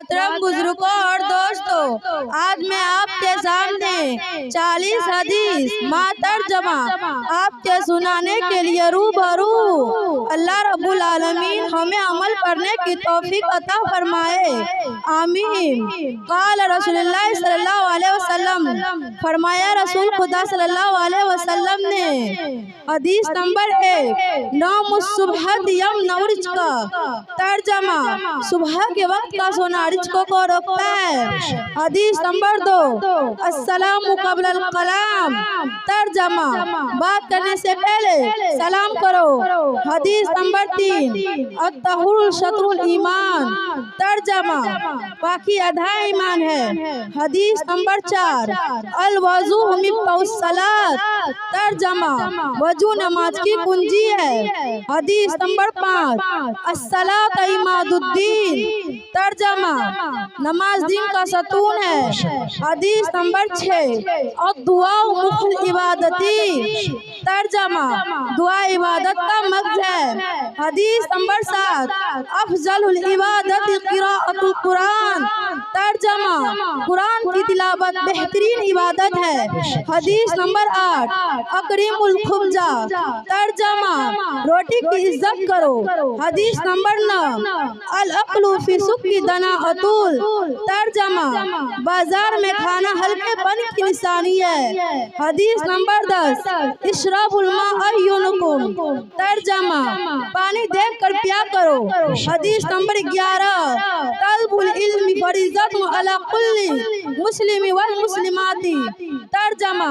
محترم بزرگوں اور دوستوں، آج میں آپ کے سامنے 40 حدیث ترجمہ آپ کے سنانے کے لیے روبرو۔ اللہ رب العالمین ہمیں عمل کرنے کی توفیق عطا فرمائے، آمین۔ قال رسول اللہ صلی اللہ علیہ وسلم، فرمایا رسول خدا صلی اللہ علیہ وسلم نے، حدیث نمبر 1، نوم الصبح یمنع رزق، ترجمہ صبح کے وقت کا سونا رزق کو روکتا ہے۔ حدیث نمبر 2، السلام قبل الکلام، ترجمہ بات کرنے سے پہلے سلام کرو۔ حدیث نمبر 3، الطہور شطر الایمان، ترجمہ پاکی آدھا ایمان ہے۔ حدیث نمبر 4، الوضوء مفتاح الصلاۃ، ترجمہ وضو نماز کی کنجی ہے۔ حدیث نمبر 5، الصلاۃ عماد الدین، ترجمہ نماز دین کا ستون ہے۔ حدیث نمبر 6، الدعاء مخ العبادتی، ترجمہ دعا عبادت کا مغز ہے۔ حدیث نمبر 7، افضل العبادت قراءۃ القرآن، ترجمہ قرآن کی تلاوت بہترین عبادت ہے۔ حدیث نمبر 8، اکرم الخبز، ترجمہ روٹی کی عزت کرو۔ حدیث نمبر 9، الاکل فی سوق دناءۃ، ترجمہ بازار میں کھانا ہلکے پن کی نشانی ہے۔ حدیث نمبر 10، اشرب الماء ینکم، ترجمہ پانی دیکھ کر پیا کرو۔ حدیث نمبر 11، طلب العلم فریضۃ علی کل مسلم والمسلمات، ترجمہ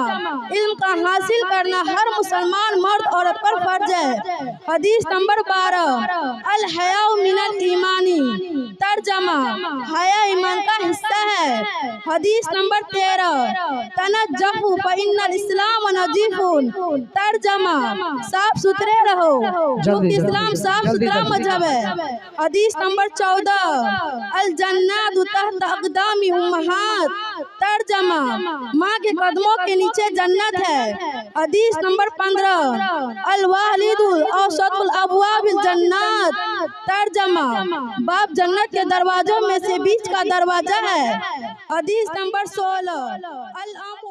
علم کا حاصل کرنا ہر مسلمان مرد عورت پر فرض ہے۔ حدیث نمبر 12، الحیاء من الایمان، ترجمہ حیا ایمان کا حصہ ہے۔ حدیث نمبر 13، تنظفوا فإن الاسلام نظیف، ترجمہ صاف ستھرے رہو کیونکہ اسلام صاف ستھرا مذہب ہے۔ حدیث نمبر 14، الجنات تحت اقدام امہات، ترجمہ ماں کے قدموں کے نیچے جنت ہے۔ حدیث نمبر 15، الوالد اوسط الابواب الجنات، ترجمہ باپ جنت کے دروازوں میں سے بیچ کا دروازہ ہے۔ حدیث نمبر 16، الام